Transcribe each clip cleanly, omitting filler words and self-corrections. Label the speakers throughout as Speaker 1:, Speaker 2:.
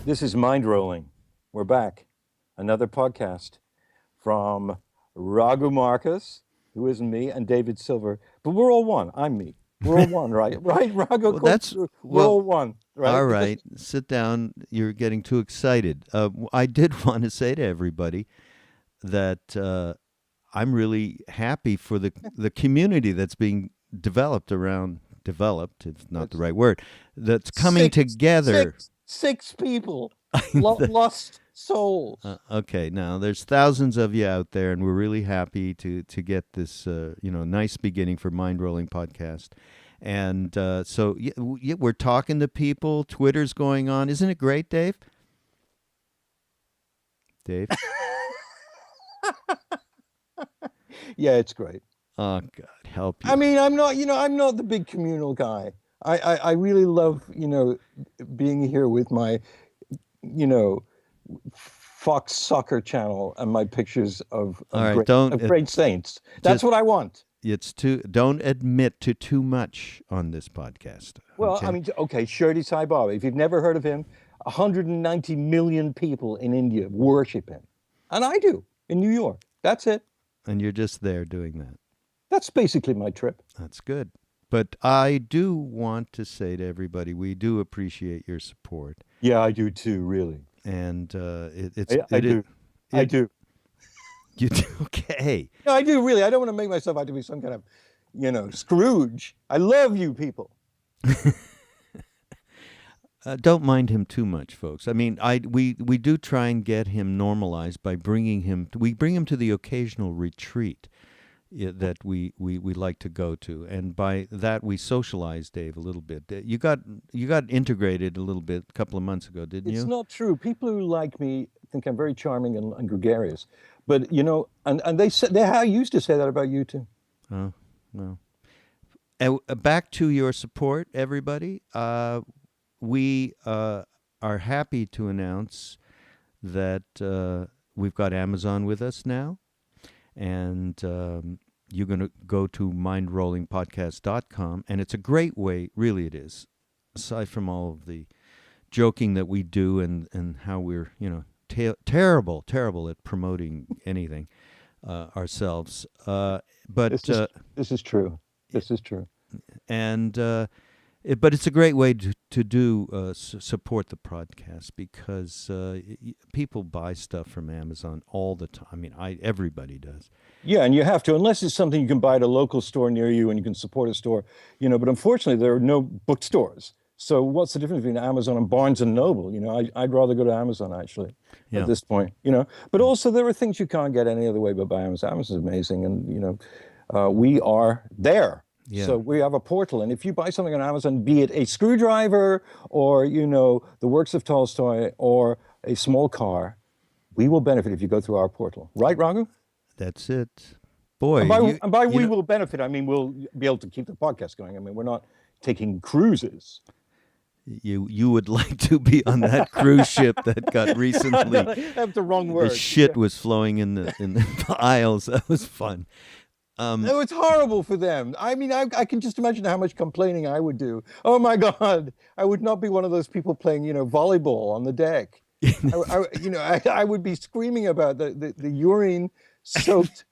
Speaker 1: This is Mindrolling. We're back. Another podcast from Raghu Marcus, who isn't me, and David Silver. But we're all one. I'm me. We're all one, right? Right, Raghu?
Speaker 2: Well, that's
Speaker 1: We're
Speaker 2: well.
Speaker 1: all one, right?
Speaker 2: All
Speaker 1: Because
Speaker 2: right, sit down. You're getting too excited. I did want to say to everybody that I'm really happy for the community that's being developed around developed. It's not the
Speaker 1: it's
Speaker 2: right word. That's coming
Speaker 1: six,
Speaker 2: together.
Speaker 1: six people, lost souls.
Speaker 2: Okay, now there's thousands of you out there, and we're really happy to get this nice beginning for Mind Rolling podcast. And so we're talking to people. Twitter's going on. Isn't it great, Dave? Dave?
Speaker 1: Yeah, it's great.
Speaker 2: Oh, God, help you.
Speaker 1: I mean, I'm not the big communal guy. I really love, being here with my, Fox Soccer channel and my pictures of,
Speaker 2: All right,
Speaker 1: great,
Speaker 2: don't
Speaker 1: of great saints. That's what I want.
Speaker 2: Don't admit to too much on this podcast.
Speaker 1: Well,
Speaker 2: okay?
Speaker 1: I mean, okay, Shirdi Sai Baba. If you've never heard of him, 190 million people in India worship him. And I do, in New York. That's it.
Speaker 2: And you're just there doing that.
Speaker 1: That's basically my trip.
Speaker 2: That's good. But I do want to say to everybody, we do appreciate your support.
Speaker 1: Yeah, I do too, really.
Speaker 2: And
Speaker 1: I do.
Speaker 2: You do? Okay.
Speaker 1: No, I do, really. I don't want to make myself out to be some kind of, Scrooge. I love you people.
Speaker 2: Don't mind him too much, folks. I mean, we do try and get him normalized by bringing him. We bring him to the occasional retreat that we like to go to, and by that we socialize Dave a little bit. You got integrated a little bit a couple of months ago, didn't you?
Speaker 1: It's not true. People who like me think I'm very charming and gregarious, but and they used to say that about you too.
Speaker 2: Oh, well. Back to your support, everybody. We are happy to announce that we've got Amazon with us now, and you're going to go to mindrollingpodcast.com, and it's a great way, really it is, aside from all of the joking that we do and how we're, terrible at promoting anything ourselves. But
Speaker 1: this is true. This is true.
Speaker 2: And but it's a great way to support the podcast because people buy stuff from Amazon all the time. I mean, everybody does.
Speaker 1: Yeah, and you have to, unless it's something you can buy at a local store near you and you can support a store, but unfortunately there are no bookstores. So what's the difference between Amazon and Barnes and Noble? I'd rather go to Amazon actually at this point, But also there are things you can't get any other way but by Amazon. Amazon's amazing, and we are there.
Speaker 2: Yeah.
Speaker 1: So we have a portal, and if you buy something on Amazon, be it a screwdriver or the works of Tolstoy or a small car, we will benefit if you go through our portal, right, Raghu?
Speaker 2: That's it, boy.
Speaker 1: And by we will benefit, I mean we'll be able to keep the podcast going. I mean we're not taking cruises.
Speaker 2: You would like to be on that cruise ship that got recently.
Speaker 1: That's the wrong word.
Speaker 2: The shit was flowing in the aisles. That was fun.
Speaker 1: No, it's horrible for them. I mean, I can just imagine how much complaining I would do. Oh my God, I would not be one of those people playing, volleyball on the deck. I would be screaming about the urine-soaked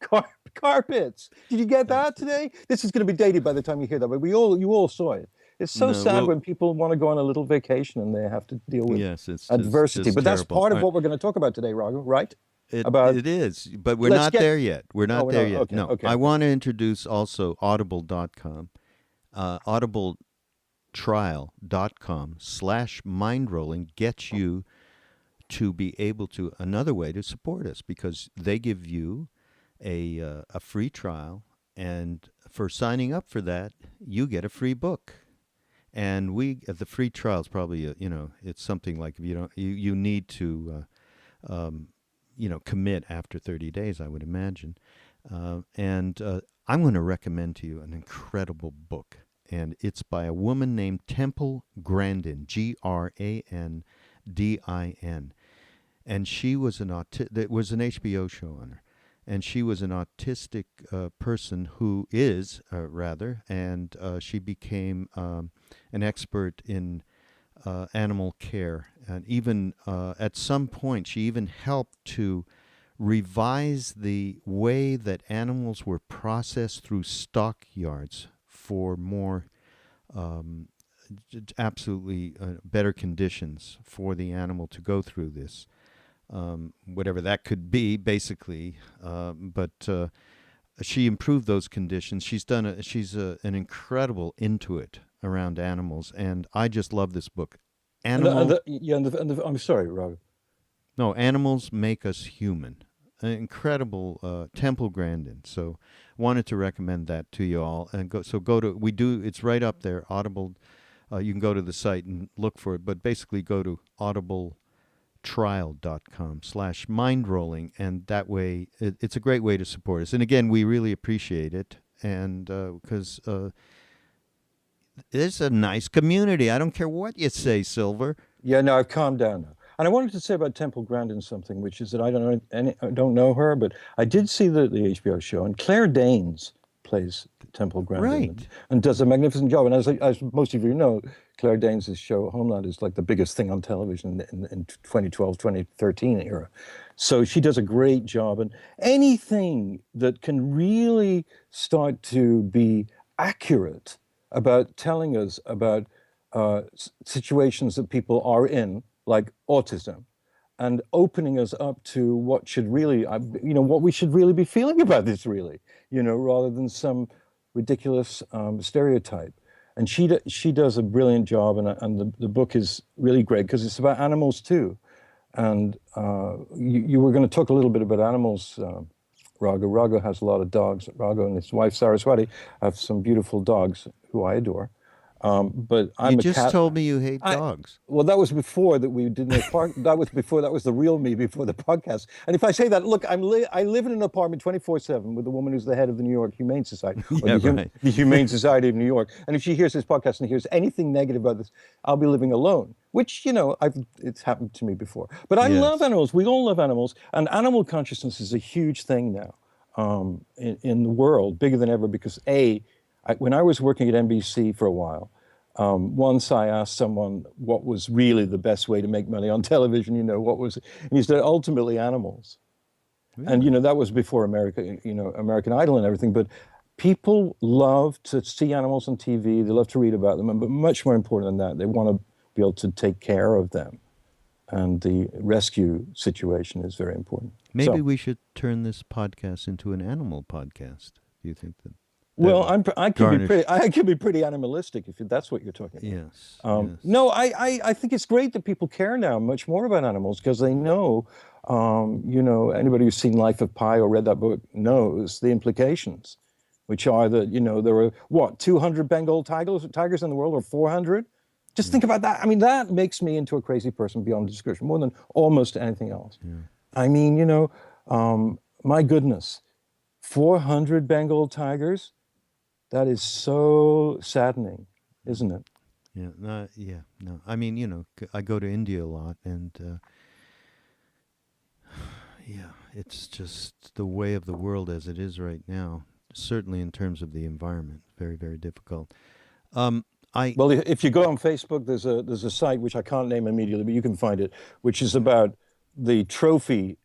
Speaker 1: carpets. Did you get that today? This is going to be dated by the time you hear that, but you all saw it. It's so sad when people want to go on a little vacation and they have to deal with adversity.
Speaker 2: Just
Speaker 1: but that's
Speaker 2: terrible.
Speaker 1: part of what we're going to talk about today, Raghu, right?
Speaker 2: It is, but we're not there yet. We're not there yet.
Speaker 1: Okay,
Speaker 2: no,
Speaker 1: okay.
Speaker 2: I want to introduce also audible.com, audibletrial.com/mindrolling gets you to be able to, another way to support us because they give you a free trial, and for signing up for that, you get a free book. And the free trial is probably, it's something like if you need to, commit after 30 days, I would imagine. And I'm going to recommend to you an incredible book. And it's by a woman named Temple Grandin, Grandin. And she was there was an HBO show on her. And she was an autistic person who is, rather, and she became an expert in animal care. And even at some point, she even helped to revise the way that animals were processed through stockyards for more absolutely better conditions for the animal to go through this. Whatever that could be, basically. But she improved those conditions. She's an incredible intuit around animals, and I just love this book.
Speaker 1: I'm sorry, Raghu.
Speaker 2: No, animals make us human. An incredible Temple Grandin. So, wanted to recommend that to you all. And go to it's right up there. Audible. You can go to the site and look for it, but basically go to audibletrial.com/mindrolling, and that way it's a great way to support us. And again, we really appreciate it, and because it's a nice community. I don't care what you say, Silver.
Speaker 1: Yeah, no, I've calmed down now. And I wanted to say about Temple Grandin something, which is that I don't know her, but I did see the HBO show, and Claire Danes plays Temple Grandin,
Speaker 2: Right.
Speaker 1: and does a magnificent job. And as most of you know, Claire Danes' show Homeland is like the biggest thing on television in 2012, 2013 era. So she does a great job. And anything that can really start to be accurate about telling us about situations that people are in, like autism, and opening us up to what should really, what we should really be feeling about this, really, rather than some ridiculous stereotype. And she does a brilliant job, and the book is really great because it's about animals too. And you were going to talk a little bit about animals, Raghu. Raghu has a lot of dogs. Raghu and his wife Saraswati have some beautiful dogs who I adore. But I'm
Speaker 2: You just told me you hate
Speaker 1: I-
Speaker 2: dogs.
Speaker 1: Well, that was before that we did the part. That was the real me before the podcast. And if I say that, look, I live in an apartment 24/7 with the woman who's the head of the New York Humane Society, or
Speaker 2: Yeah,
Speaker 1: the,
Speaker 2: right.
Speaker 1: the Humane Society of New York. And if she hears this podcast and hears anything negative about this, I'll be living alone. Which it's happened to me before. But I
Speaker 2: Yes.
Speaker 1: love animals. We all love animals, and animal consciousness is a huge thing now in the world, bigger than ever. Because when I was working at NBC for a while. Once I asked someone what was really the best way to make money on television, what was it? And he said, ultimately animals.
Speaker 2: Really?
Speaker 1: And, that was before American Idol and everything. But people love to see animals on TV. They love to read about them. But much more important than that, they want to be able to take care of them. And the rescue situation is very important.
Speaker 2: Maybe we should turn this podcast into an animal podcast. Do you think that?
Speaker 1: Well, I could be pretty animalistic if that's what you're talking about.
Speaker 2: Yes.
Speaker 1: Yes.
Speaker 2: Yes.
Speaker 1: No, I think it's great that people care now much more about animals because they know, anybody who's seen Life of Pi or read that book knows the implications, which are that, there were, 200 Bengal tigers in the world or 400? Just think about that. I mean, that makes me into a crazy person beyond description, more than almost anything else.
Speaker 2: Yeah.
Speaker 1: I mean, my goodness, 400 Bengal tigers? That is so saddening, isn't it?
Speaker 2: Yeah. No. I mean, I go to India a lot, and it's just the way of the world as it is right now. Certainly, in terms of the environment, very, very difficult.
Speaker 1: Well, if you go on Facebook, there's a site which I can't name immediately, but you can find it, which is about the trophiness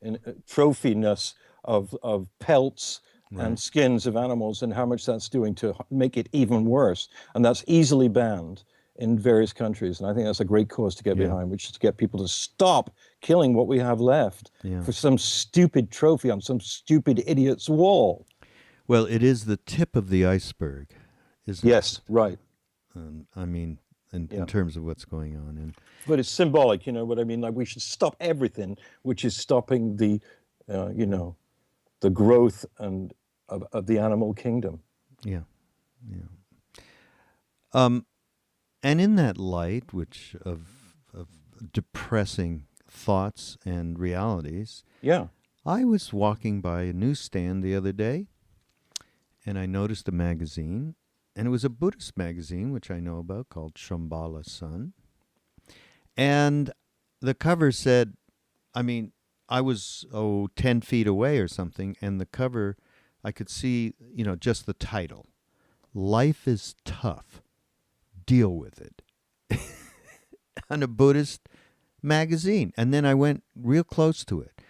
Speaker 1: of pelts. Right. And skins of animals and how much that's doing to make it even worse. And that's easily banned in various countries. And I think that's a great cause to get behind, which is to get people to stop killing what we have left for some stupid trophy on some stupid idiot's wall.
Speaker 2: Well, it is the tip of the iceberg, isn't it?
Speaker 1: Yes, right.
Speaker 2: I mean, in terms of what's going on.
Speaker 1: But it's symbolic, what I mean? Like we should stop everything which is stopping the growth and of the animal kingdom.
Speaker 2: Yeah. And in that light, of depressing thoughts and realities, I was walking by a newsstand the other day, and I noticed a magazine, and it was a Buddhist magazine, which I know about, called Shambala Sun. And the cover said, I was 10 feet away or something, and the cover, I could see, just the title. Life is tough. Deal with it. on a Buddhist magazine. And then I went real close to it.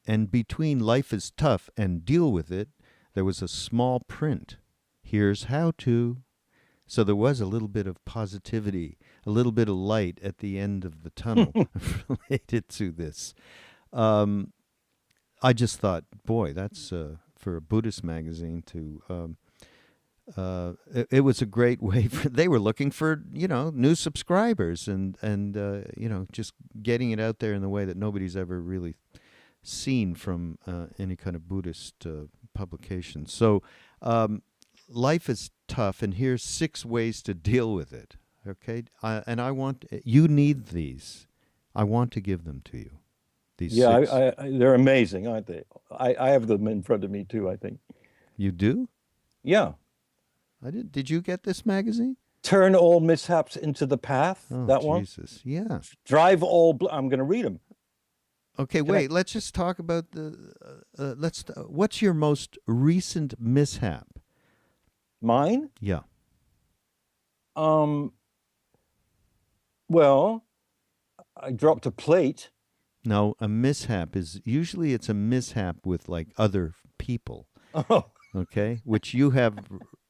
Speaker 2: And between Life is Tough and Deal with It, there was a small print. Here's how to. So there was a little bit of positivity, a little bit of light at the end of the tunnel related to this. I just thought, boy, that's for a Buddhist magazine to. It was a great way for. They were looking for new subscribers and just getting it out there in the way that nobody's ever really seen from any kind of Buddhist publication. So life is tough, and here's 6 ways to deal with it. Okay, and you need these. I want to give them to you. These 6.
Speaker 1: They're amazing, aren't they? I have them in front of me too, I think.
Speaker 2: You do?
Speaker 1: Yeah.
Speaker 2: I did. Did you get this magazine?
Speaker 1: Turn all mishaps into the path.
Speaker 2: Oh,
Speaker 1: that one.
Speaker 2: Jesus. Yeah.
Speaker 1: Drive all. I'm going to read them.
Speaker 2: Okay, wait. Let's just talk about what's your most recent mishap?
Speaker 1: Mine?
Speaker 2: Yeah.
Speaker 1: Well, I dropped a plate.
Speaker 2: No, a mishap is usually it's a mishap with like other people.
Speaker 1: Oh.
Speaker 2: Okay, which you have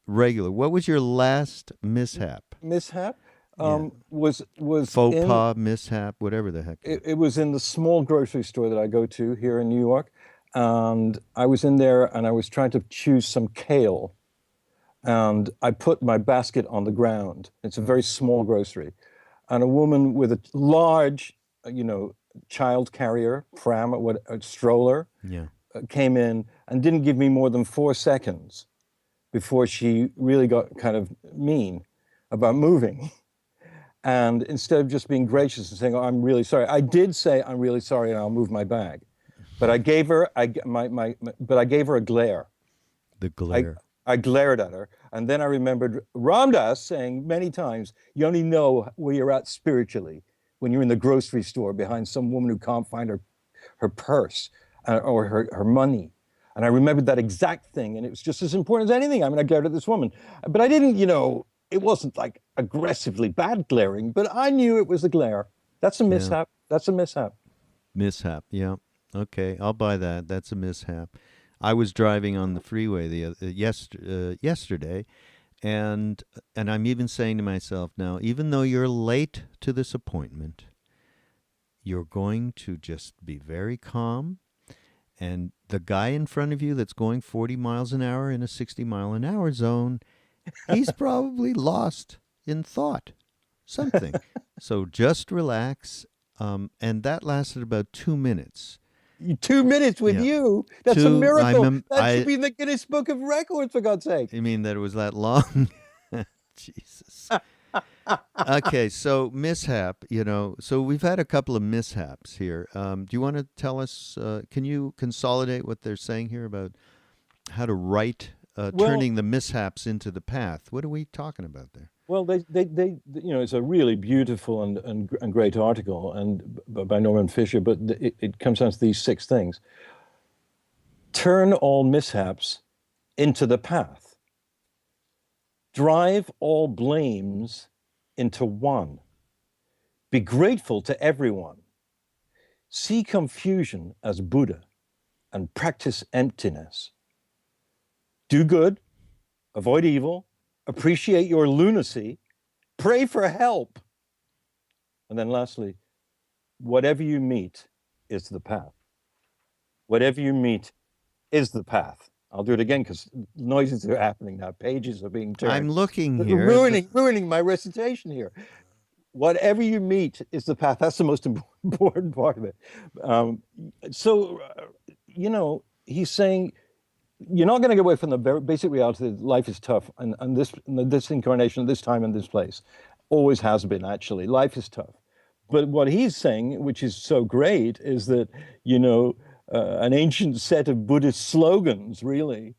Speaker 2: regular. What was your last mishap?
Speaker 1: Mishap?
Speaker 2: Yeah.
Speaker 1: Was
Speaker 2: Faux pas, mishap, whatever the heck.
Speaker 1: It was in the small grocery store that I go to here in New York, and I was in there and I was trying to choose some kale, and I put my basket on the ground. It's a very small grocery, and a woman with a large, child carrier, pram, a stroller, came in and didn't give me more than 4 seconds before she really got kind of mean about moving. And instead of just being gracious and saying, "Oh, I'm really sorry," I did say, "I'm really sorry, and I'll move my bag." But I gave her, I gave her a glare.
Speaker 2: The glare.
Speaker 1: I glared at her, and then I remembered Rhondas saying many times, "You only know where you're at spiritually when you're in the grocery store behind some woman who can't find her purse or her money." And I remembered that exact thing, and it was just as important as anything. I mean, I glared at this woman, but I didn't, it wasn't like aggressively bad glaring, but I knew it was a glare. That's a mishap. That's a mishap.
Speaker 2: Mishap, yeah. Okay, I'll buy that. That's a mishap. I was driving on the freeway yesterday, and I'm even saying to myself now, even though you're late to this appointment, you're going to just be very calm. And the guy in front of you that's going 40 miles an hour in a 60-mile-an-hour zone, he's probably lost in thought, something. So just relax. And that lasted about 2 minutes.
Speaker 1: 2 minutes with you? That's a miracle. That should be in the Guinness Book of Records, for God's sake.
Speaker 2: You mean that it was that long? Jesus. Okay, so mishap, so we've had a couple of mishaps here. Do you want to tell us, can you consolidate what they're saying here about how to write, turning the mishaps into the path? What are we talking about there?
Speaker 1: Well, they it's a really beautiful and great article and by Norman Fischer, but it comes down to these 6 things. Turn all mishaps into the path. Drive all blames into one. Be grateful to everyone. See confusion as Buddha and practice emptiness. Do good, avoid evil, appreciate your lunacy, pray for help. And then lastly, whatever you meet is the path. Whatever you meet is the path. I'll do it again because noises are happening now. Pages are being turned.
Speaker 2: I'm looking here.
Speaker 1: Ruining my recitation here. Whatever you meet is the path. That's the most important part of it. He's saying you're not going to get away from the very basic reality that life is tough, and this incarnation, this time and this place, always has been. Actually, life is tough. But what he's saying, which is so great, is that an ancient set of Buddhist slogans really,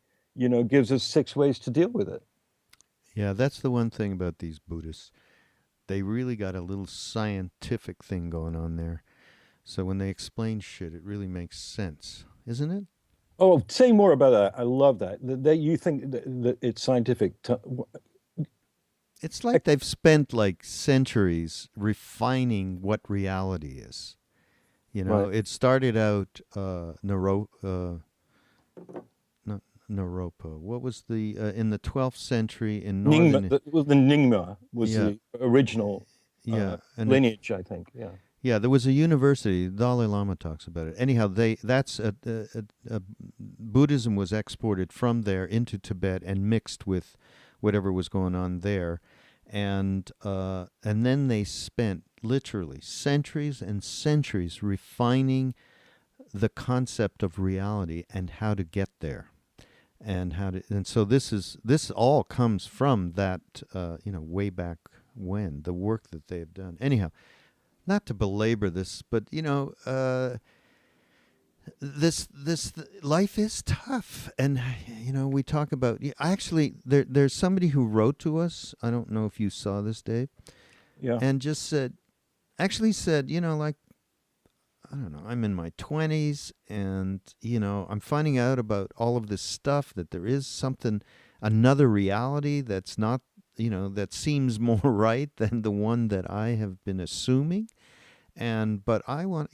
Speaker 1: gives us 6 ways to deal with it.
Speaker 2: Yeah, that's the one thing about these Buddhists. They really got a little scientific thing going on there. So when they explain shit, it really makes sense, isn't it?
Speaker 1: Oh, say more about that. I love that. That you think that it's scientific.
Speaker 2: It's like they've spent like centuries refining what reality is.
Speaker 1: Right.
Speaker 2: It started out Naropa. What was the in the 12th century in
Speaker 1: Nyingma,
Speaker 2: northern?
Speaker 1: the Nyingma was
Speaker 2: Yeah,
Speaker 1: the original
Speaker 2: yeah, and it
Speaker 1: lineage, I think. Yeah.
Speaker 2: yeah, there was a university. Dalai Lama talks about it. Anyhow, Buddhism was exported from there into Tibet and mixed with whatever was going on there, and then they spent literally centuries and centuries refining the concept of reality and how to get there, and so this all comes from that way back when the work that they have done. Anyhow, not to belabor this, but this life is tough, and we talk about. Actually, there's somebody who wrote to us. I don't know if you saw this, Dave,
Speaker 1: Yeah.
Speaker 2: and just said, like, I don't know, I'm in my 20s, and I'm finding out about all of this stuff, that there is another reality that's not, that seems more right than the one that I have been assuming. But I want,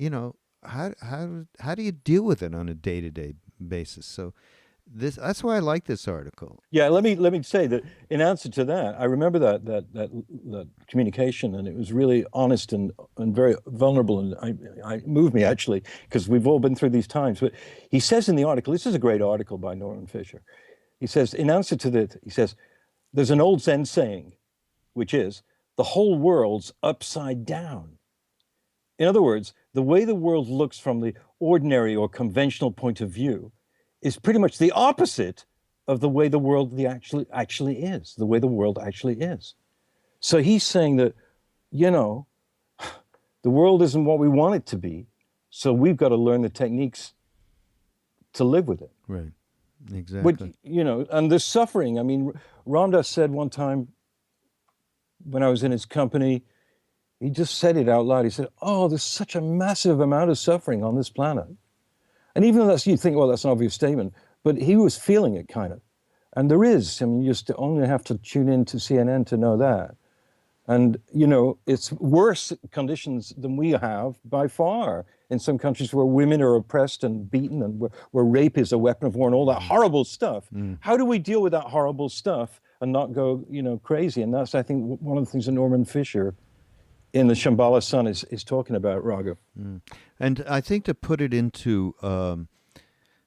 Speaker 2: how do you deal with it on a day-to-day basis? So that's why I like this article.
Speaker 1: Yeah, let me say that in answer to that, I remember that communication, and it was really honest and very vulnerable, and I moved me actually, because we've all been through these times. But he says in the article, this is a great article by Norman Fischer. He says, in answer to that, he says, there's an old Zen saying, which is, the whole world's upside down. In other words, the way the world looks from the ordinary or conventional point of view is pretty much the opposite of the way the world actually is, the way the world actually is. So he's saying that, the world isn't what we want it to be, so we've got to learn the techniques to live with it.
Speaker 2: Right, exactly.
Speaker 1: And there's suffering. I mean, Rhondas said one time when I was in his company, he just said it out loud. He said, oh, there's such a massive amount of suffering on this planet. And even though you think, well, that's an obvious statement, but he was feeling it kind of. And there is, I mean, you just only have to tune in to CNN to know that. And, it's worse conditions than we have by far in some countries where women are oppressed and beaten, and where rape is a weapon of war and all that horrible stuff. How do we deal with that horrible stuff and not go, crazy? And that's, I think, one of the things that Norman Fischer in the Shambala Sun is talking about, Raghu.
Speaker 2: And I think to put it into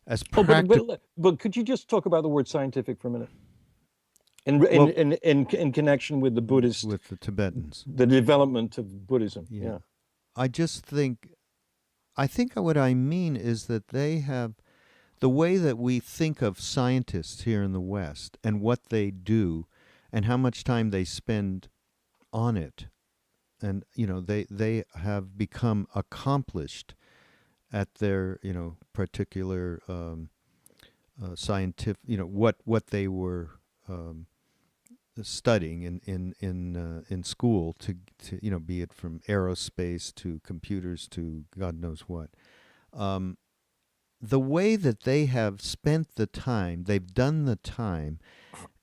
Speaker 2: as practical.
Speaker 1: But could you just talk about the word scientific for a minute? In connection with the Buddhist,
Speaker 2: with the Tibetans,
Speaker 1: the development of Buddhism.
Speaker 2: Yeah. I think what I mean is that they have the way that we think of scientists here in the West and what they do and how much time they spend on it. And, they have become accomplished at their, particular scientific, what they were studying in school to be it from aerospace to computers to God knows what. The way that they have spent the time, they've done the time,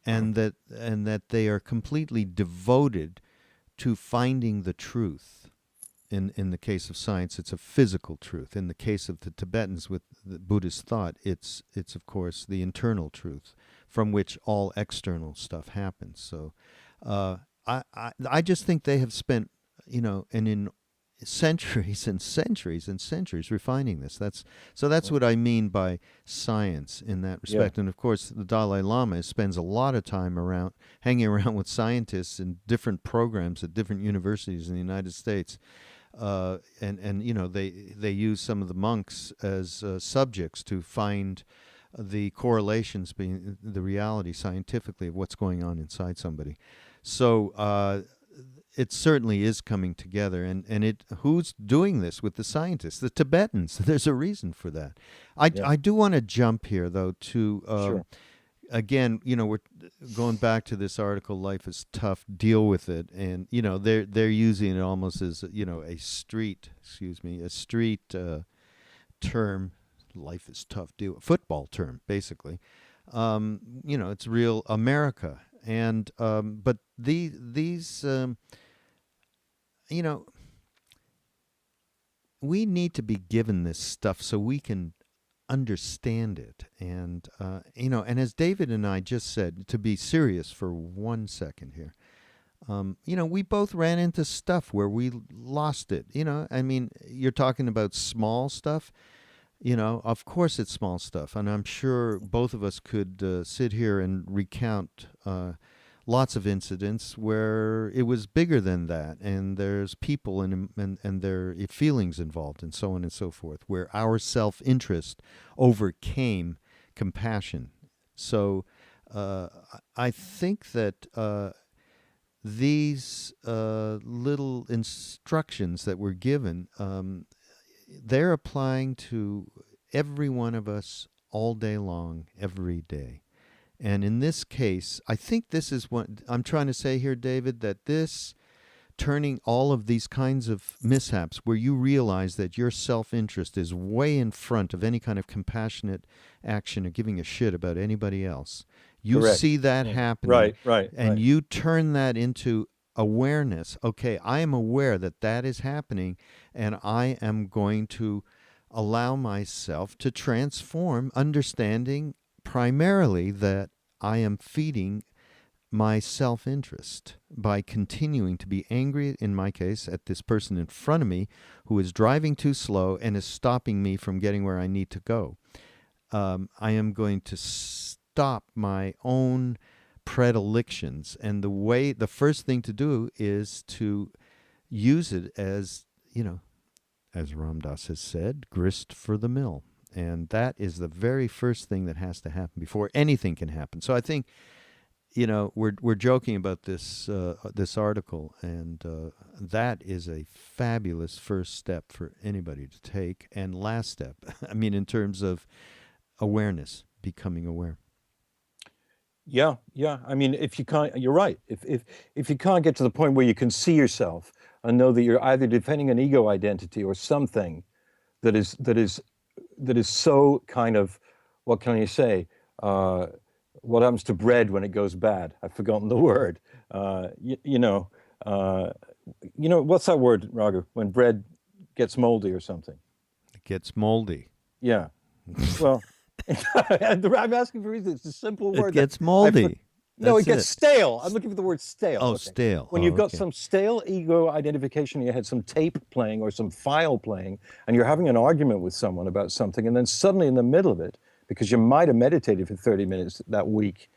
Speaker 2: and that they are completely devoted to finding the truth. In the case of science, it's a physical truth. In the case of the Tibetans with the Buddhist thought, it's of course the internal truth from which all external stuff happens. So I just think they have spent, in centuries and centuries and centuries refining this. That's what I mean by science in that respect. Yeah. And of course, the Dalai Lama spends a lot of time hanging around with scientists in different programs at different universities in the United States. They use some of the monks as subjects to find the correlations between the reality scientifically of what's going on inside somebody. So it certainly is coming together, and who's doing this with the scientists? The Tibetans. There's a reason for that. I do want to jump here though to
Speaker 1: sure.
Speaker 2: Again, we're going back to this article, Life is Tough, Deal with It. And, they're using it almost as, a street term, life is tough, football term, basically. It's real America. And but these you know, we need to be given this stuff so we can understand it. And you know, and as David and I just said, to be serious for 1 second here, you know, we both ran into stuff where we lost it. You know, I mean, you're talking about small stuff. You know, of course it's small stuff, and I'm sure both of us could sit here and recount lots of incidents where it was bigger than that, and there's people and their feelings involved, and so on and so forth, where our self-interest overcame compassion. So I think that these little instructions that we're given, they're applying to every one of us all day long, every day. And in this case, I think this is what I'm trying to say here, David, that this turning all of these kinds of mishaps where you realize that your self-interest is way in front of any kind of compassionate action or giving a shit about anybody else. You
Speaker 1: Correct.
Speaker 2: see that happening.
Speaker 1: Right.
Speaker 2: And you turn that into awareness. Okay, I am aware that that is happening, and I am going to allow myself to transform, understanding primarily that I am feeding my self-interest by continuing to be angry, in my case, at this person in front of me who is driving too slow and is stopping me from getting where I need to go. I am going to stop my own predilections, and the first thing to do is to use it as, you know, as Rhondas has said, grist for the mill. And that is the very first thing that has to happen before anything can happen. So I think, you know, we're joking about this this article, and that is a fabulous first step for anybody to take, and last step. I mean, in terms of awareness, becoming aware.
Speaker 1: Yeah. I mean, if you can't, you're right. If you can't get to the point where you can see yourself and know that you're either defending an ego identity or something that is so kind of, what can you say? What happens to bread when it goes bad? I've forgotten the word. You know, what's that word, Raghu? When bread gets moldy or something.
Speaker 2: It gets moldy.
Speaker 1: Yeah. Well, I'm asking for a reason. It's a simple word.
Speaker 2: It gets moldy.
Speaker 1: No, it gets stale. I'm looking for the word stale.
Speaker 2: Oh,
Speaker 1: okay.
Speaker 2: stale.
Speaker 1: When you've got some stale ego identification, you had some tape playing or some file playing, and you're having an argument with someone about something, and then suddenly in the middle of it, because you might have meditated for 30 minutes that week,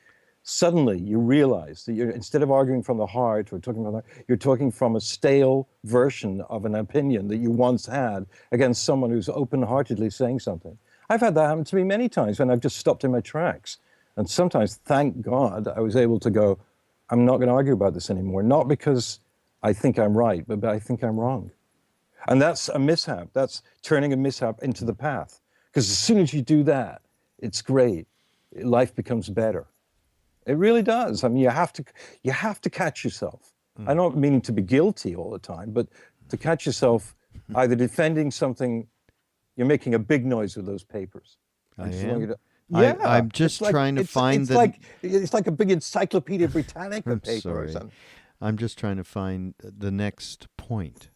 Speaker 1: suddenly you realize that instead of arguing from the heart or talking from the heart, you're talking from a stale version of an opinion that you once had against someone who's open-heartedly saying something. I've had that happen to me many times when I've just stopped in my tracks. And sometimes, thank God, I was able to go, I'm not going to argue about this anymore. Not because I think I'm right, but I think I'm wrong. And that's a mishap. That's turning a mishap into the path. Because as soon as you do that, it's great. Life becomes better. It really does. I mean, you have to catch yourself. I don't mean to be guilty all the time, but to catch yourself either defending something, you're making a big noise with those papers.
Speaker 2: I am.
Speaker 1: Yeah,
Speaker 2: I'm just trying to find
Speaker 1: it's like a big Encyclopedia Britannica paper or something.
Speaker 2: I'm just trying to find the next point.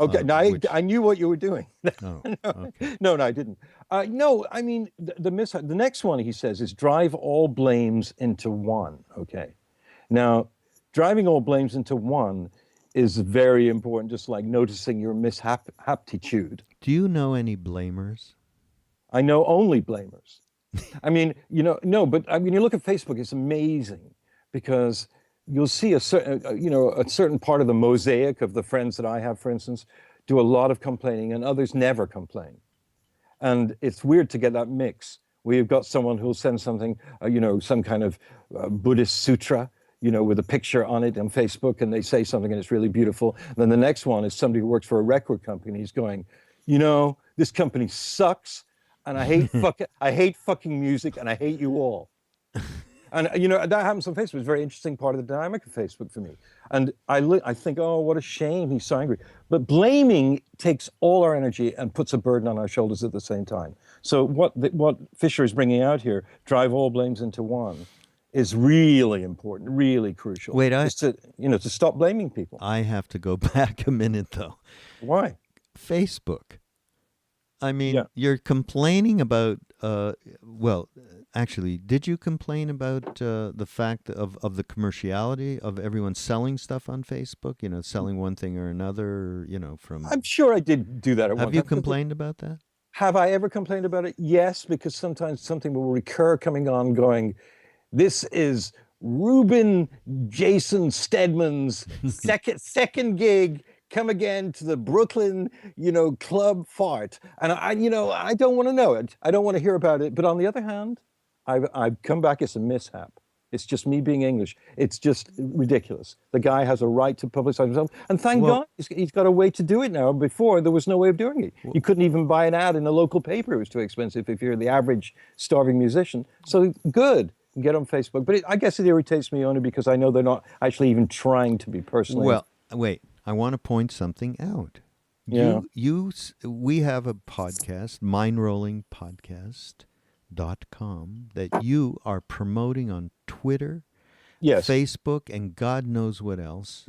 Speaker 1: Okay, now I knew what you were doing.
Speaker 2: Oh,
Speaker 1: no,
Speaker 2: okay.
Speaker 1: no, I didn't. No, I mean the next one he says is drive all blames into one. Okay, now driving all blames into one is very important. Just like noticing your mishaptitude.
Speaker 2: Do you know any blamers?
Speaker 1: I know only blamers. I mean, no, but I mean, you look at Facebook, it's amazing because you'll see a certain part of the mosaic of the friends that I have, for instance, do a lot of complaining and others never complain. And it's weird to get that mix where you've got someone who'll send something, some kind of Buddhist sutra, with a picture on it on Facebook, and they say something and it's really beautiful. And then the next one is somebody who works for a record company. He's going, this company sucks. And I hate fucking music, and I hate you all. And that happens on Facebook. It's a very interesting part of the dynamic of Facebook for me. And I think, oh, what a shame, he's so angry. But blaming takes all our energy and puts a burden on our shoulders at the same time. So what Fischer is bringing out here, drive all blames into one, is really important, really crucial.
Speaker 2: Wait,
Speaker 1: Is to, to stop blaming people.
Speaker 2: I have to go back a minute though.
Speaker 1: Why?
Speaker 2: Facebook. I
Speaker 1: Yeah.
Speaker 2: mean, you're complaining about. Well, actually, did you complain about the fact of the commerciality of everyone selling stuff on Facebook? Selling one thing or another. From.
Speaker 1: I'm sure I did do that at one
Speaker 2: Have you
Speaker 1: time.
Speaker 2: complained about that?
Speaker 1: Have I ever complained about it? Yes, because sometimes something will recur coming on going, this is Ruben Jason Stedman's second gig. Come again to the Brooklyn, club fart. And I don't want to know it. I don't want to hear about it. But on the other hand, I've come back as a mishap. It's just me being English. It's just ridiculous. The guy has a right to publicize himself. And thank God he's got a way to do it now. Before, there was no way of doing it. You couldn't even buy an ad in a local paper. It was too expensive if you're the average starving musician. So good. Get on Facebook. But I guess it irritates me only because I know they're not actually even trying to be personally.
Speaker 2: Well, wait. I want to point something out.
Speaker 1: Yeah.
Speaker 2: We have a podcast, mindrollingpodcast.com, that you are promoting on Twitter,
Speaker 1: yes,
Speaker 2: Facebook, and God knows what else.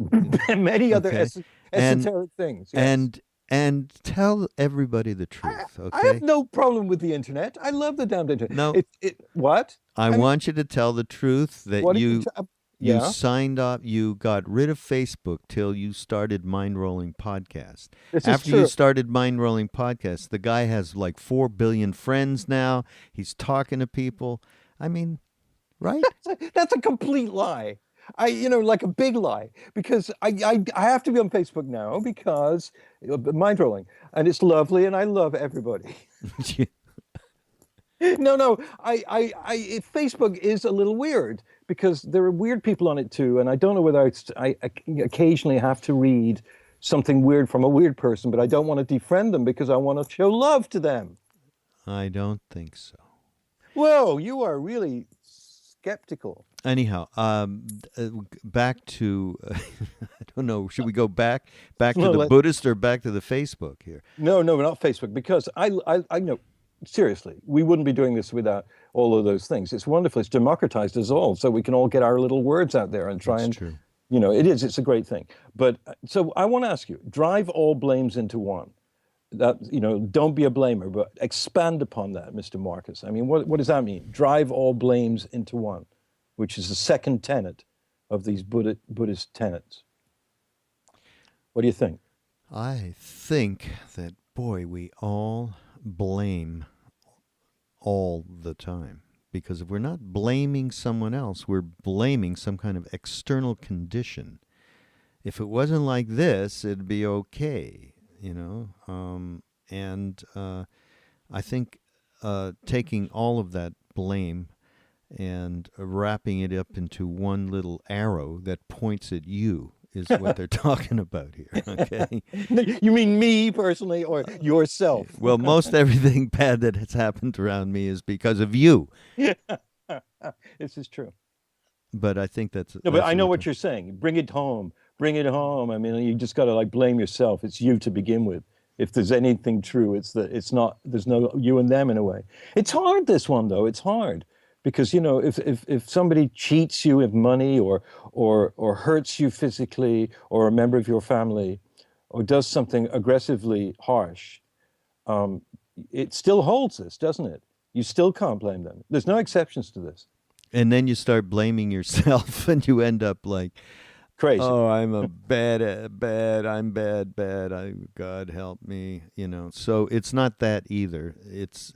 Speaker 1: Many other esoteric things. Yes.
Speaker 2: And tell everybody the truth, okay?
Speaker 1: I have no problem with the internet. I love the damned internet.
Speaker 2: No.
Speaker 1: What?
Speaker 2: I want you to tell the truth that you signed off, you got rid of Facebook till you started Mindrolling Podcast. After you started Mindrolling Podcast, the guy has like 4 billion friends now. He's talking to people. I mean, right?
Speaker 1: That's a complete lie. Like a big lie, because I have to be on Facebook now because Mindrolling, and it's lovely, and I love everybody. No, Facebook is a little weird because there are weird people on it too, and I don't know whether I occasionally have to read something weird from a weird person, but I don't want to defriend them because I want to show love to them.
Speaker 2: I don't think so.
Speaker 1: Whoa, you are really skeptical.
Speaker 2: Anyhow, back to I don't know. Should we go back to the Buddhist or back to the Facebook here?
Speaker 1: No, not Facebook, because I know. Seriously, we wouldn't be doing this without all of those things. It's wonderful. It's democratized us all, so we can all get our little words out there and try. That's true. It's a great thing. But so I want to ask you: drive all blames into one. That don't be a blamer, but expand upon that, Mr. Marcus. I mean, what does that mean? Drive all blames into one, which is the second tenet of these Buddhist tenets. What do you think?
Speaker 2: I think that, boy, we all blame all the time, because if we're not blaming someone else, we're blaming some kind of external condition. If it wasn't like this, it'd be okay, and I think taking all of that blame and wrapping it up into one little arrow that points at you is what they're talking about here, okay?
Speaker 1: You mean me personally or yourself?
Speaker 2: Well, most everything bad that has happened around me is because of you.
Speaker 1: This is true.
Speaker 2: But I think that's...
Speaker 1: No, but I know what you're saying. Bring it home. Bring it home. I mean, you just got to blame yourself. It's you to begin with. If there's anything true, it's that it's not, there's no you and them in a way. It's hard, this one, though. It's hard. Because, if somebody cheats you of money or hurts you physically, or a member of your family, or does something aggressively harsh, it still holds this, doesn't it? You still can't blame them. There's no exceptions to this.
Speaker 2: And then you start blaming yourself, and you end up like,
Speaker 1: crazy.
Speaker 2: Oh, I'm I'm bad. God help me, So it's not that either. It's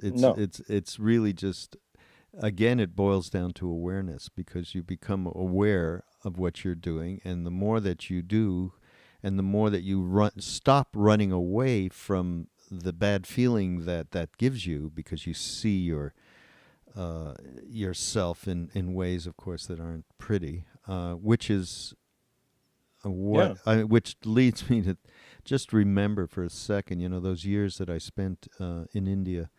Speaker 2: really just. Again, it boils down to awareness, because you become aware of what you're doing, and the more that you do, and the more that you stop running away from the bad feeling that gives you, because you see yourself in ways, of course, that aren't pretty, which is which leads me to just remember for a second, those years that I spent in India.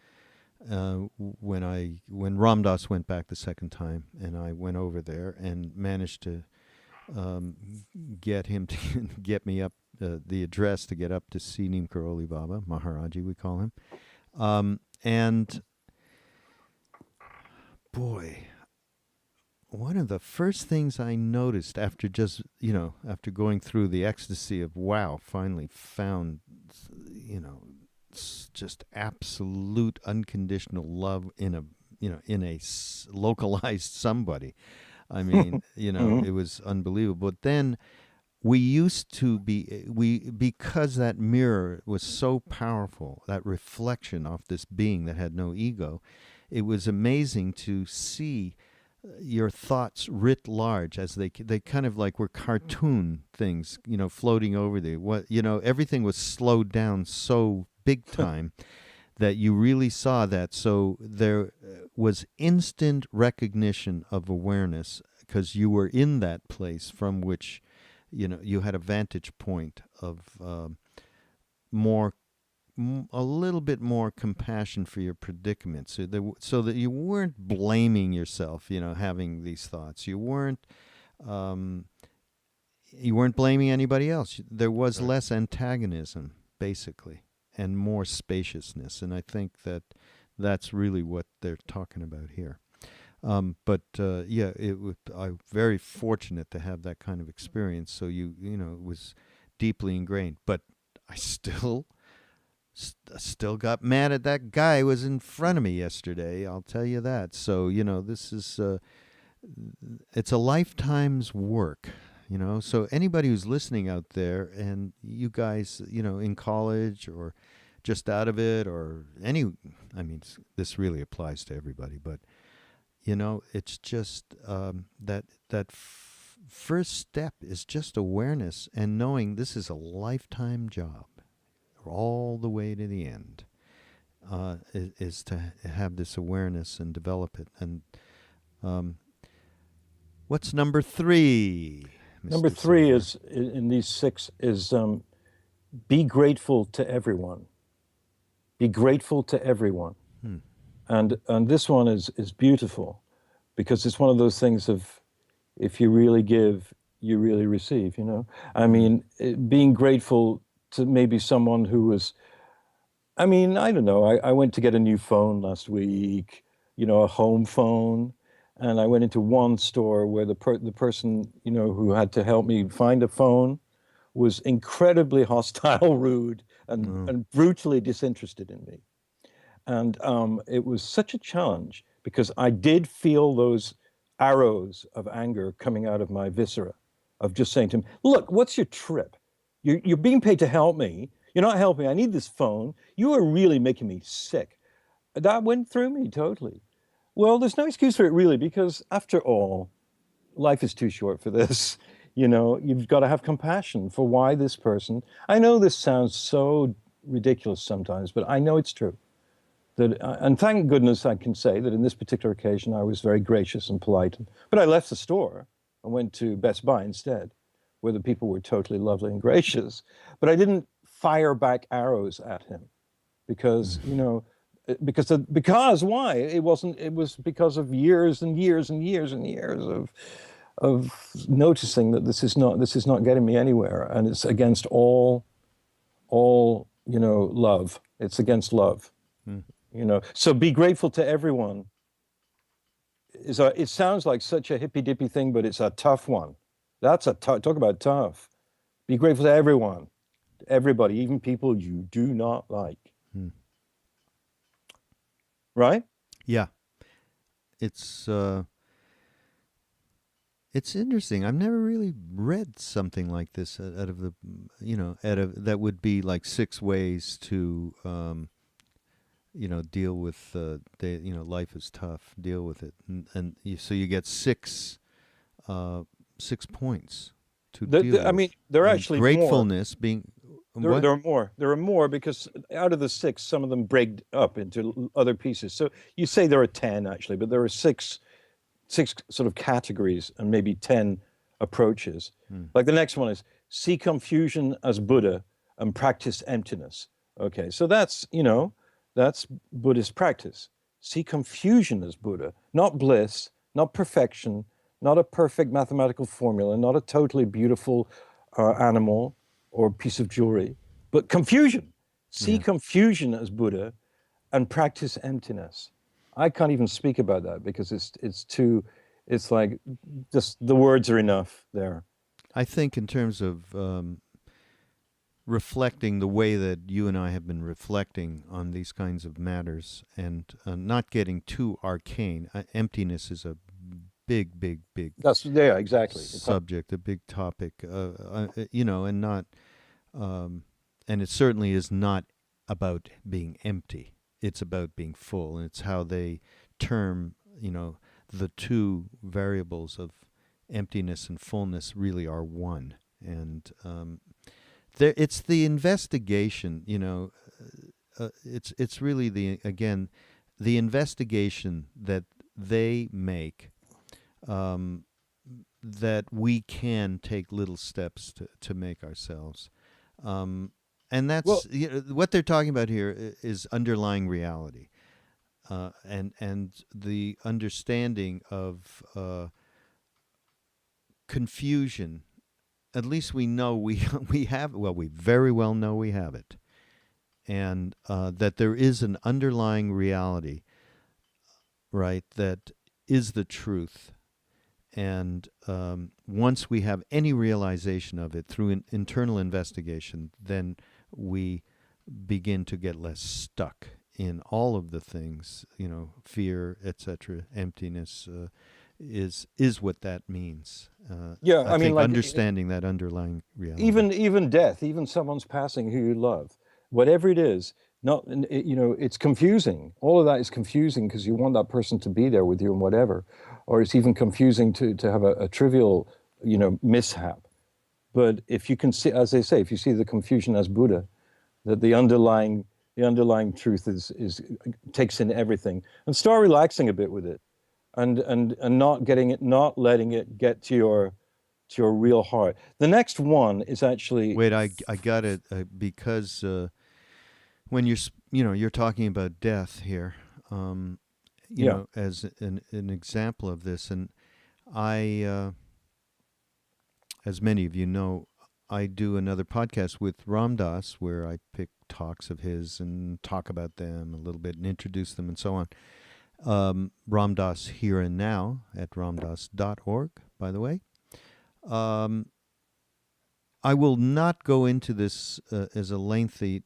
Speaker 2: When Rhondas went back the second time, and I went over there and managed to get him to get me up the address to get up to see Neem Karoli Baba, Maharaji we call him, and boy, one of the first things I noticed after just, after going through the ecstasy of, wow, finally found, just absolute unconditional love in a, in a localized somebody. I mean,
Speaker 1: Mhm.
Speaker 2: it was unbelievable. But then we used to be, because that mirror was so powerful, that reflection of this being that had no ego, it was amazing to see your thoughts writ large, as they kind of like were cartoon things, floating over there. Everything was slowed down so big time that you really saw that. So there was instant recognition of awareness, because you were in that place from which, you had a vantage point of more, a little bit more compassion for your predicament, so that you weren't blaming yourself, having these thoughts. Um, you weren't blaming anybody else. There was
Speaker 1: Right.
Speaker 2: less antagonism, basically, and more spaciousness. And I think that that's really what they're talking about here. But yeah, I'm very fortunate to have that kind of experience. So it was deeply ingrained. But I still got mad at that guy who was in front of me yesterday. I'll tell you that. So this is it's a lifetime's work. So anybody who's listening out there, and you guys, in college or just out of it, or I mean, this really applies to everybody, but it's just first step is just awareness and knowing this is a lifetime job, all the way to the end. Is to have this awareness and develop it. And what's number 3,
Speaker 1: Number
Speaker 2: Mr.
Speaker 1: 3
Speaker 2: Silver?
Speaker 1: is in these 6 is be grateful to everyone. Be grateful to everyone.
Speaker 2: Hmm.
Speaker 1: And this one is beautiful, because it's one of those things of, if you really give, you really receive. I mean, being grateful to maybe someone who was, I mean, I don't know. I went to get a new phone last week, a home phone, and I went into one store where the person, who had to help me find a phone was incredibly hostile, rude,
Speaker 2: Oh.
Speaker 1: and brutally disinterested in me. And it was such a challenge, because I did feel those arrows of anger coming out of my viscera, of just saying to him, look, what's your trip? You're being paid to help me. You're not helping me. I need this phone. You are really making me sick. That went through me totally. Well, there's no excuse for it, really, because after all, life is too short for this. You've got to have compassion for why this person. I know this sounds so ridiculous sometimes, but I know it's true. And thank goodness I can say that in this particular occasion, I was very gracious and polite. But I left the store and went to Best Buy instead, where the people were totally lovely and gracious. But I didn't fire back arrows at him, because, because why? It was because of years and years and years and years of noticing that this is not getting me anywhere. And it's against all, love. It's against love.
Speaker 2: Hmm.
Speaker 1: So be grateful to everyone. It sounds like such a hippy dippy thing, but it's a tough one. That's talk about tough. Be grateful to everyone, everybody, even people you do not like.
Speaker 2: Hmm.
Speaker 1: Right?
Speaker 2: Yeah, it's interesting. I've never really read something like this out of the, that would be like 6 ways to, deal with life is tough. Deal with it, and so you get 6 points to deal
Speaker 1: I
Speaker 2: with.
Speaker 1: mean, there are
Speaker 2: And
Speaker 1: actually more.
Speaker 2: gratefulness being
Speaker 1: There,
Speaker 2: what?
Speaker 1: there are more. There are more, because out of the 6, some of them break up into other pieces. So you say there are 10 actually, but there are six sort of categories and maybe 10 approaches.
Speaker 2: Hmm.
Speaker 1: Like the next one is see confusion as Buddha and practice emptiness. Okay, so that's Buddhist practice. See confusion as Buddha, not bliss, not perfection, not a perfect mathematical formula, not a totally beautiful animal or piece of jewelry, but confusion. See
Speaker 2: Yeah.
Speaker 1: confusion as Buddha and practice emptiness. I can't even speak about that, because it's too it's like just the words are enough there.
Speaker 2: I think in terms of reflecting the way that you and I have been reflecting on these kinds of matters and not getting too arcane. Emptiness is a big, big, big
Speaker 1: That's yeah, exactly.
Speaker 2: subject, a big topic, and not, and it certainly is not about being empty. It's about being full, and it's how they term, the two variables of emptiness and fullness really are one, and it's the investigation, it's really the investigation that they make, that we can take little steps to make ourselves. And that's what they're talking about here is underlying reality, and the understanding of confusion. At least we know we have. Well, we very well know we have it, and that there is an underlying reality, right? That is the truth, and once we have any realization of it through an internal investigation, then we begin to get less stuck in all of the things, fear, etc., emptiness. Is what that means.
Speaker 1: Yeah,
Speaker 2: I
Speaker 1: mean,
Speaker 2: think
Speaker 1: like
Speaker 2: understanding that underlying reality.
Speaker 1: even death, even someone's passing who you love, whatever it is, not it's confusing. All of that is confusing because you want that person to be there with you and whatever, or it's even confusing to have a trivial mishap. But if you can see, as they say, if you see the confusion as Buddha, that the underlying truth is takes in everything, and start relaxing a bit with it. And not letting it get to your real heart. The next one is actually
Speaker 2: wait. I got it because when you're talking about death here, as an example of this, and I, as many of you know, I do another podcast with Rhondas where I pick talks of his and talk about them a little bit and introduce them and so on. Ramdas Here and Now at ramdas.org, by the way. I will not go into this as too lengthy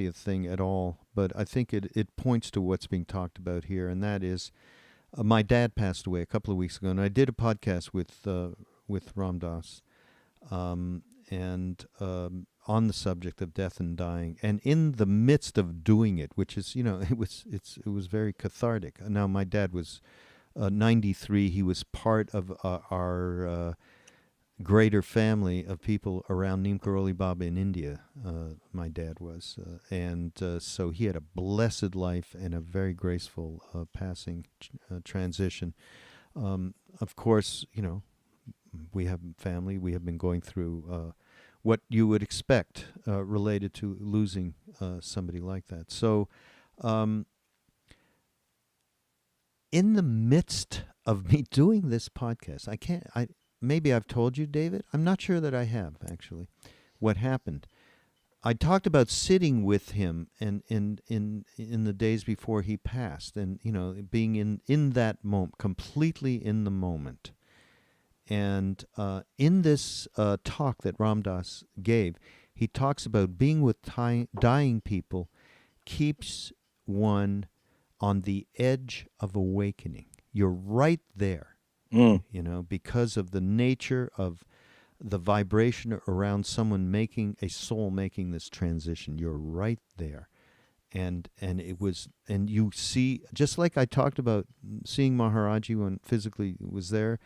Speaker 2: a thing at all, but I think it points to what's being talked about here, and that is my dad passed away a couple of weeks ago, and I did a podcast with Ramdas, and on the subject of death and dying, and in the midst of doing it, which is it was very cathartic. Now my dad was 93. He was part of our greater family of people around Neem Karoli Baba in India. My dad was, and so he had a blessed life and a very graceful passing transition. Of course, we have family. We have been going through what you would expect related to losing somebody like that. So, in the midst of me doing this podcast, maybe I've told you, David. I'm not sure that I have, actually, what happened. I talked about sitting with him and in the days before he passed, and being in that moment, completely in the moment. And in this talk that Ramdas gave, he talks about being with dying people keeps one on the edge of awakening. You're right there, because of the nature of the vibration around someone a soul making this transition. You're right there. And it was, and you see, just like I talked about seeing Maharaji when physically was there,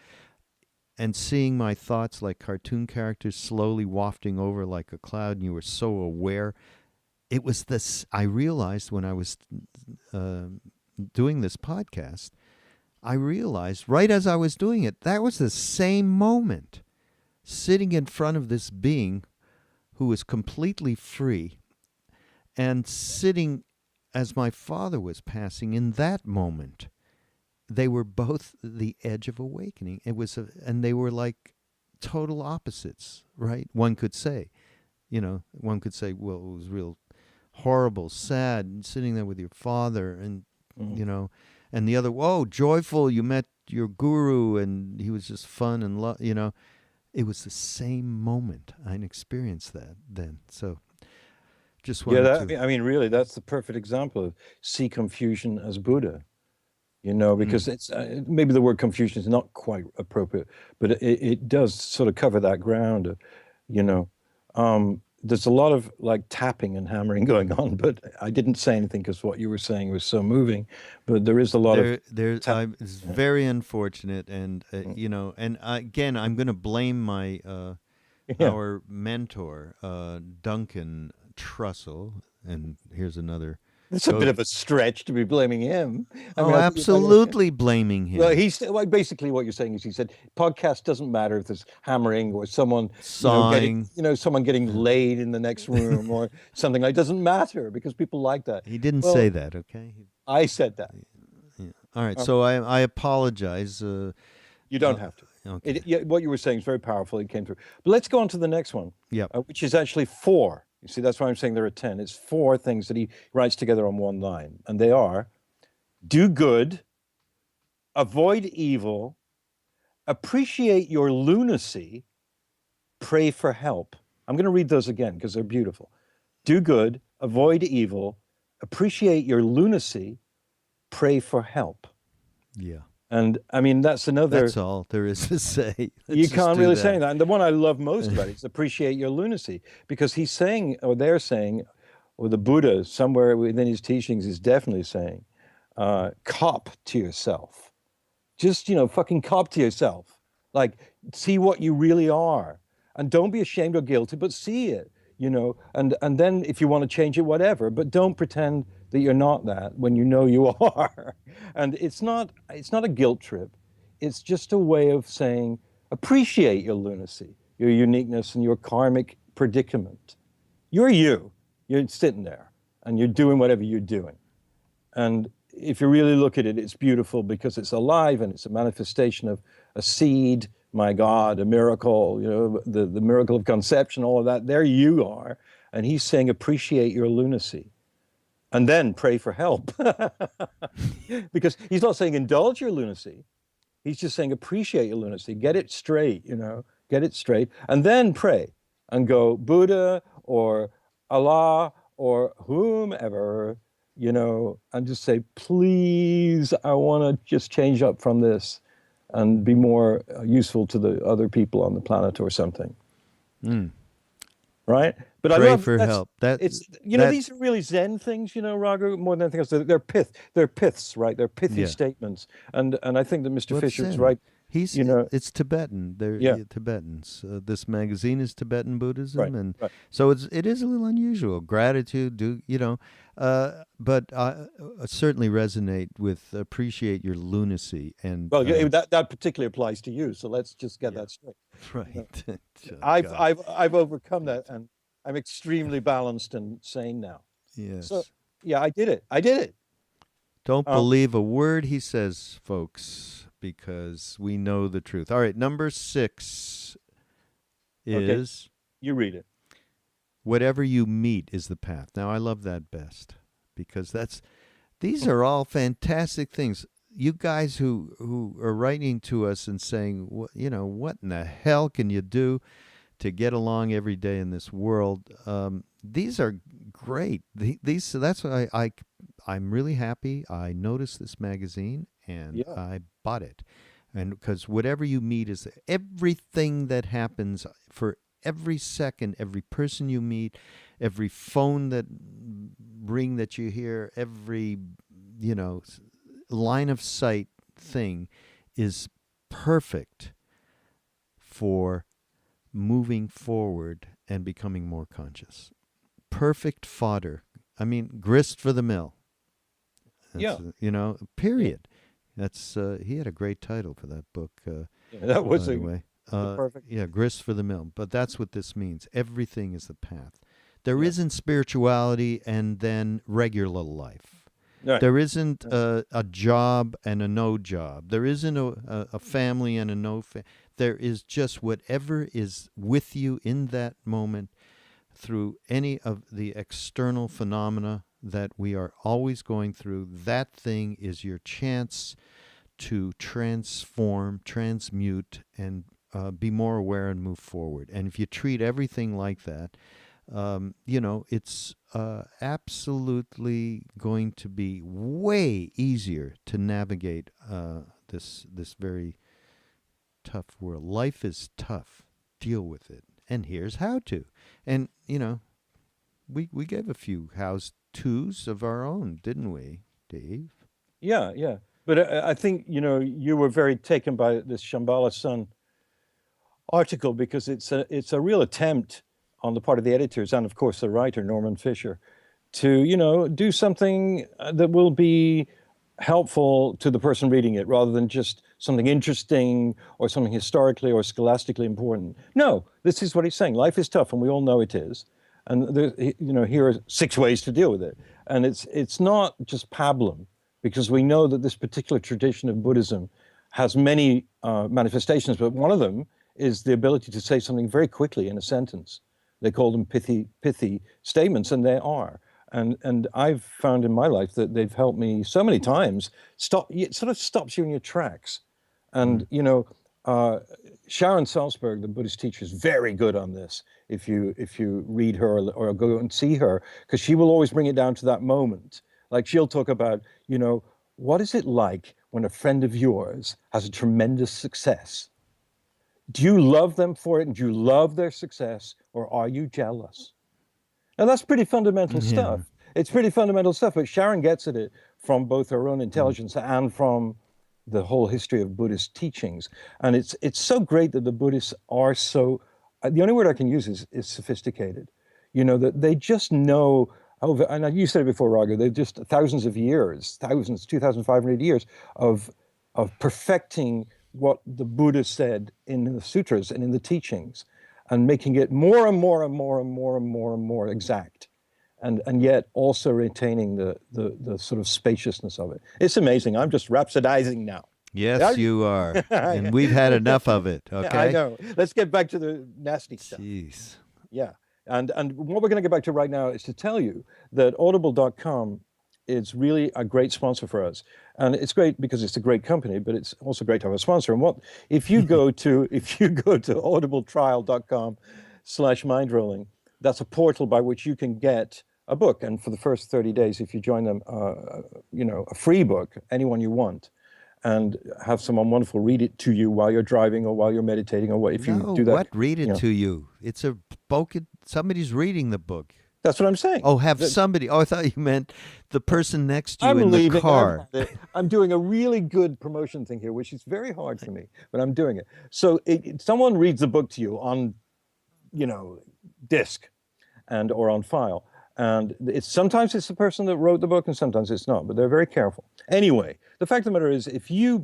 Speaker 2: and seeing my thoughts like cartoon characters slowly wafting over like a cloud, and you were so aware. It was this, I realized when I was doing this podcast, I realized right as I was doing it, that was the same moment, sitting in front of this being who was completely free, and sitting as my father was passing in that moment. They were both the edge of awakening. And they were like total opposites, right? One could say, well, it was real horrible, sad, and sitting there with your father, and and the other, whoa, joyful, you met your guru, and he was just fun and it was the same moment. I experienced that then. So just
Speaker 1: Yeah,
Speaker 2: wanted to.
Speaker 1: I mean, really, that's the perfect example of see Confucian as Buddha. Because it's maybe the word Confucian is not quite appropriate, but it does sort of cover that ground. You know, there's a lot of like tapping and hammering going on, but I didn't say anything because what you were saying was so moving. But there is a lot of
Speaker 2: It's very unfortunate, and again, I'm going to blame my
Speaker 1: yeah.
Speaker 2: our mentor, Duncan Trussell, and here's another.
Speaker 1: It's a bit of a stretch to be blaming him. I
Speaker 2: Oh,
Speaker 1: mean, I think
Speaker 2: absolutely blaming him.
Speaker 1: well, basically what you're saying is he said podcast doesn't matter if there's hammering or someone
Speaker 2: Sawing.
Speaker 1: someone getting laid in the next room or something. Like, it doesn't matter because people like that.
Speaker 2: He didn't
Speaker 1: Well,
Speaker 2: say that, okay?
Speaker 1: I said that.
Speaker 2: Yeah. All right, so I apologize.
Speaker 1: You don't have to.
Speaker 2: Okay.
Speaker 1: What you were saying is very powerful. It came through. But let's go on to the next one,
Speaker 2: Yep.
Speaker 1: which is actually 4. You see, that's why I'm saying there are 10. It's 4 things that he writes together on one line. And they are do good, avoid evil, appreciate your lunacy, pray for help. I'm going to read those again because they're beautiful. Do good, avoid evil, appreciate your lunacy, pray for help.
Speaker 2: Yeah.
Speaker 1: And I mean, that's another.
Speaker 2: That's all there is to say.
Speaker 1: You can't really say that. And the one I love most about it is appreciate your lunacy, because he's saying, or they're saying, or the Buddha somewhere within his teachings is definitely saying, cop to yourself. Just, fucking cop to yourself. Like, see what you really are. And don't be ashamed or guilty, but see it, and then if you want to change it, whatever, but don't pretend that you're not that when you know you are. And it's not a guilt trip. It's just a way of saying, appreciate your lunacy, your uniqueness, and your karmic predicament. You're you. You're sitting there, and you're doing whatever you're doing. And if you really look at it, it's beautiful because it's alive and it's a manifestation of a seed, my God, a miracle, the miracle of conception, all of that. There you are. And he's saying, appreciate your lunacy. And then pray for help. Because he's not saying indulge your lunacy. He's just saying appreciate your lunacy. Get it straight, get it straight. And then pray and go, Buddha or Allah or whomever, and just say, please, I want to just change up from this and be more useful to the other people on the planet or something. Right? But
Speaker 2: pray
Speaker 1: I love
Speaker 2: for help.
Speaker 1: These are really Zen things, Raghu, more than anything else. They're piths, right? They're pithy statements. And I think that Mr. Fisher is right.
Speaker 2: It's Tibetan. They're Tibetans. This magazine is Tibetan Buddhism, and so it is a little unusual. Gratitude, but I certainly resonate with appreciate your lunacy. And
Speaker 1: that particularly applies to you. So let's just get that straight.
Speaker 2: Right.
Speaker 1: I've overcome that, and I'm extremely balanced and sane now.
Speaker 2: Yes.
Speaker 1: So I did it.
Speaker 2: Don't believe a word he says, folks, because we know the truth. All right, number 6 is...
Speaker 1: You read it.
Speaker 2: Whatever you meet is the path. Now, I love that best, because these are all fantastic things. You guys who are writing to us and saying, what in the hell can you do to get along every day in this world? These are great. So that's why I'm really happy. I noticed this magazine and I bought it. And because whatever you meet is everything that happens for every second, every person you meet, every phone that ring that you hear, every, line of sight thing is perfect for moving forward and becoming more conscious. Perfect fodder. I mean, grist for the mill. Period. That's he had a great title for that book.
Speaker 1: That was
Speaker 2: perfect. Grist for the mill. But that's what this means. Everything is the path. There isn't spirituality and then regular life. Right. There isn't a job and a no job. There isn't a family and a no family. There is just whatever is with you in that moment through any of the external phenomena that we are always going through. That thing is your chance to transform, transmute, and be more aware and move forward. And if you treat everything like that, it's absolutely going to be way easier to navigate this very tough world. Life is tough. Deal with it. And here's how to. And, we gave a few how-tos of our own, didn't we, Dave?
Speaker 1: Yeah, yeah. But I think, you were very taken by this Shambala Sun article because it's a real attempt on the part of the editors and, of course, the writer, Norman Fischer, to, do something that will be helpful to the person reading it rather than just something interesting or something historically or scholastically important. No, this is what he's saying. Life is tough, and we all know it is. And here are 6 ways to deal with it. And it's not just pablum, because we know that this particular tradition of Buddhism has many manifestations, but one of them is the ability to say something very quickly in a sentence. They call them pithy statements, and they are. And I've found in my life that they've helped me so many times. It sort of stops you in your tracks. And Sharon Salzberg, the Buddhist teacher, is very good on this. If you read her or go and see her, because she will always bring it down to that moment. Like she'll talk about, what is it like when a friend of yours has a tremendous success? Do you love them for it, and do you love their success, or are you jealous? Now that's pretty fundamental stuff. It's pretty fundamental stuff, but Sharon gets at it from both her own intelligence and from the whole history of Buddhist teachings. And it's so great that the Buddhists are so, the only word I can use is sophisticated. That they just know, and you said it before, Raghu, they've just thousands of years, 2,500 years of perfecting what the Buddha said in the sutras and in the teachings, and making it more and more and more and more and more and more exact, and yet also retaining the sort of spaciousness of it. It's amazing. I'm just rhapsodizing now.
Speaker 2: Yes, you are. And we've had enough of it, okay?
Speaker 1: I know. Let's get back to the nasty stuff.
Speaker 2: Jeez.
Speaker 1: Yeah. And what we're going to get back to right now is to tell you that Audible.com is really a great sponsor for us. And it's great because it's a great company, but it's also great to have a sponsor. And if you go to audibletrial.com/mindrolling, that's a portal by which you can get a book. And for the first 30 days, if you join them, a free book, anyone you want, and have someone wonderful read it to you while you're driving or while you're meditating or what, if you do that.
Speaker 2: What? Read it to you? It's a book. Somebody's reading the book.
Speaker 1: That's what I'm saying.
Speaker 2: Oh, somebody. Oh, I thought you meant the person next to you in the car.
Speaker 1: I'm doing a really good promotion thing here, which is very hard for me, but I'm doing it. So someone reads the book to you on, disc or on file. And sometimes it's the person that wrote the book and sometimes it's not, but they're very careful. Anyway, the fact of the matter is, if you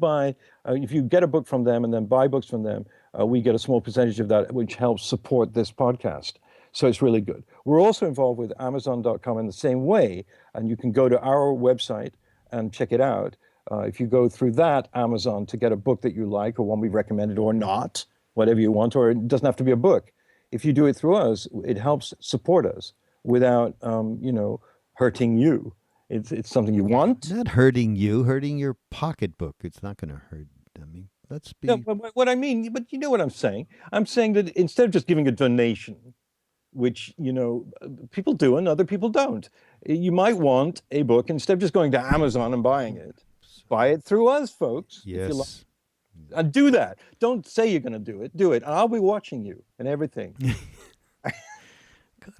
Speaker 1: get a book from them and then buy books from them, we get a small percentage of that, which helps support this podcast. So it's really good. We're also involved with Amazon.com in the same way, and you can go to our website and check it out. If you go through that Amazon to get a book that you like or one we've recommended or not, whatever you want, or it doesn't have to be a book. If you do it through us, it helps support us without, hurting you. It's something you want.
Speaker 2: Not hurting you, hurting your pocketbook. It's not going to hurt. I mean, let's be.
Speaker 1: No, but what I mean, but you know what I'm saying? I'm saying that instead of just giving a donation, which, people do and other people don't, you might want a book, instead of just going to Amazon and buying it, buy it through us, folks.
Speaker 2: Yes.
Speaker 1: If you like. And do that. Don't say you're going to do it. Do it. And I'll be watching you and everything.
Speaker 2: God,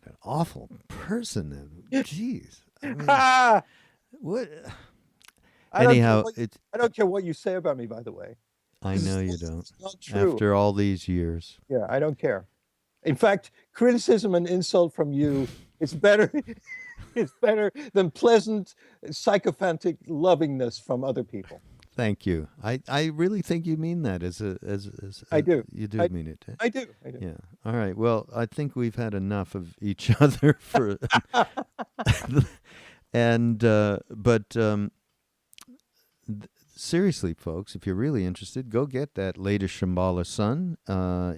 Speaker 2: an awful person. Jeez. I mean, what? Anyhow,
Speaker 1: I don't care what you say about me, by the way.
Speaker 2: I know you don't.
Speaker 1: It's not true.
Speaker 2: After all these years.
Speaker 1: Yeah, I don't care. In fact, criticism and insult from you is better. It's better than pleasant, sycophantic lovingness from other people.
Speaker 2: Thank you. I really think you mean that as
Speaker 1: I do.
Speaker 2: You do mean it.
Speaker 1: I do.
Speaker 2: Yeah. All right. Well, I think we've had enough of each other for seriously, folks, if you're really interested, go get that latest Shambala Sun.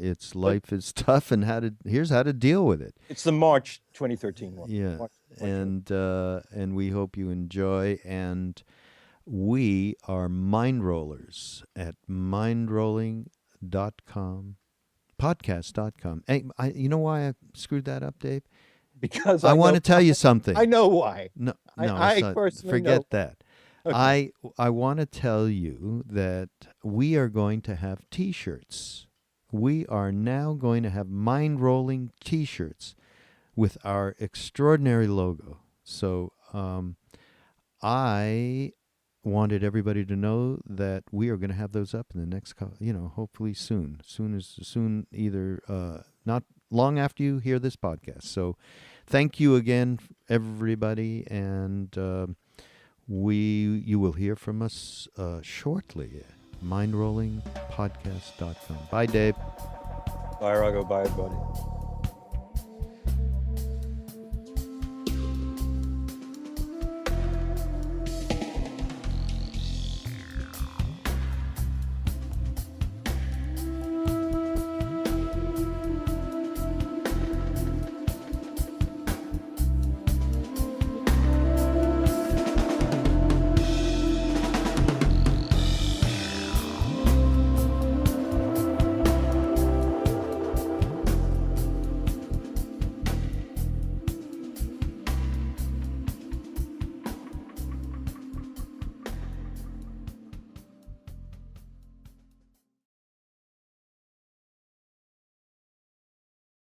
Speaker 2: It's Life is Tough and here's how to deal with it.
Speaker 1: It's the March 2013 one.
Speaker 2: Yeah.
Speaker 1: March
Speaker 2: and we hope you enjoy, and We are Mindrollers at mindrolling.com, podcast.com. Hey, you know why I screwed that up, Dave?
Speaker 1: Because
Speaker 2: I want to tell you something.
Speaker 1: I know why.
Speaker 2: No,
Speaker 1: I
Speaker 2: it's not.
Speaker 1: personally
Speaker 2: Forget
Speaker 1: know.
Speaker 2: that.
Speaker 1: Okay.
Speaker 2: I want to tell you that we are going to have T-shirts. We are now going to have Mindrolling T-shirts with our extraordinary logo. So I wanted everybody to know that we are going to have those up in the next, hopefully soon. Soon, either not long after you hear this podcast. So thank you again, everybody, and you will hear from us shortly at mindrollingpodcast.com. Bye, Dave.
Speaker 1: Bye, Raghu. Bye, everybody.